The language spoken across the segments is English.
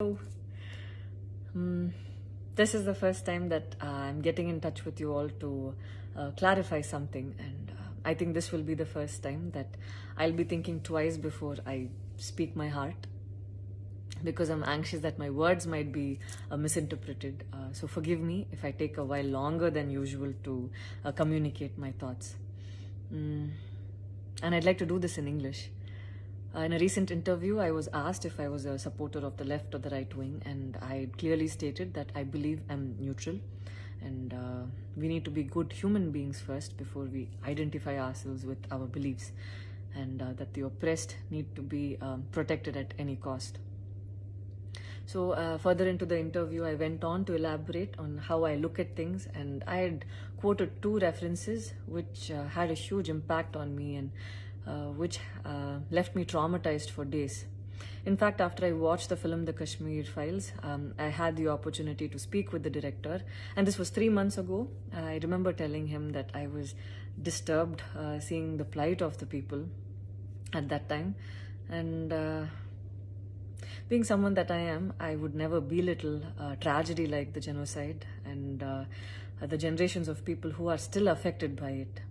So, this is the first time that I'm getting in touch with you all to clarify something, and I think this will be the first time that I'll be thinking twice before I speak my heart, because I'm anxious that my words might be misinterpreted. So forgive me if I take a while longer than usual to communicate my thoughts. And I'd like to do this in English. In a recent interview, I was asked if I was a supporter of the left or the right wing, and I clearly stated that I believe I'm neutral, and we need to be good human beings first before we identify ourselves with our beliefs, and that the oppressed need to be protected at any cost. So further into the interview, I went on to elaborate on how I look at things, and I had quoted two references which had a huge impact on me, and which left me traumatized for days. In fact, after I watched the film The Kashmir Files, I had the opportunity to speak with the director, and this was 3 months ago. I remember telling him that I was disturbed seeing the plight of the people at that time, and being someone that I am, I would never belittle tragedy like the genocide and the generations of people who are still affected by it.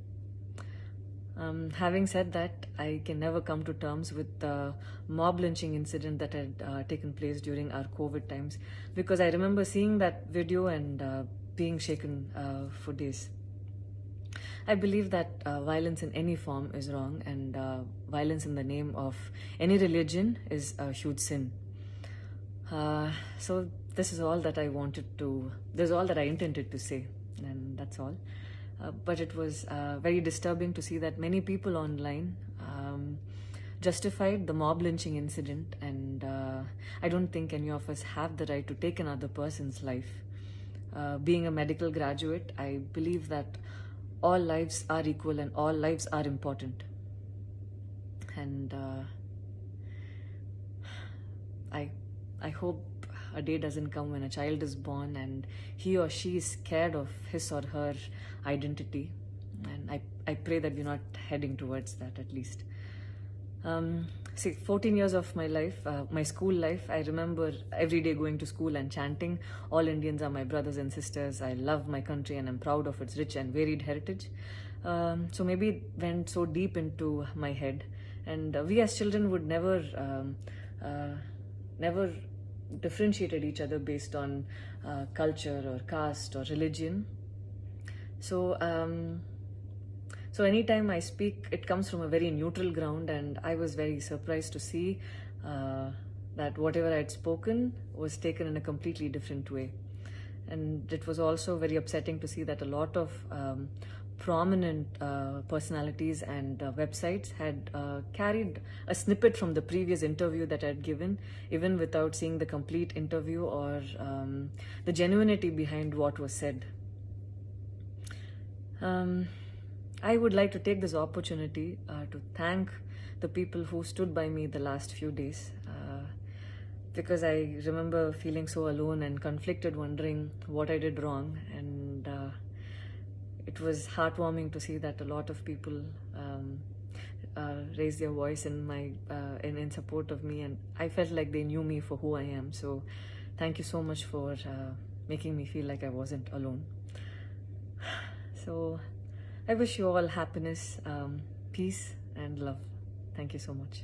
Having said that, I can never come to terms with the mob lynching incident that had taken place during our COVID times, because I remember seeing that video and being shaken for days. I believe that violence in any form is wrong, and violence in the name of any religion is a huge sin. So this is all that I this is all that I intended to say, and that's all. But it was very disturbing to see that many people online justified the mob lynching incident, and I don't think any of us have the right to take another person's life. Being a medical graduate, I believe that all lives are equal and all lives are important. And I hope a day doesn't come when a child is born and he or she is scared of his or her identity, and I pray that we're not heading towards that, at least. 14 years of my life, my school life, I remember every day going to school and chanting, "All Indians are my brothers and sisters. I love my country and I'm proud of its rich and varied heritage." So maybe it went so deep into my head, and we as children would never differentiated each other based on culture or caste or religion. So anytime I speak, it comes from a very neutral ground, and I was very surprised to see that whatever I had spoken was taken in a completely different way. And it was also very upsetting to see that a lot of prominent personalities and websites had carried a snippet from the previous interview that I had given, even without seeing the complete interview or the genuinity behind what was said. I would like to take this opportunity to thank the people who stood by me the last few days, because I remember feeling so alone and conflicted, wondering what I did wrong, and it was heartwarming to see that a lot of people raised their voice in support of me, and I felt like they knew me for who I am. So thank you so much for making me feel like I wasn't alone. So I wish you all happiness, peace and love. Thank you so much.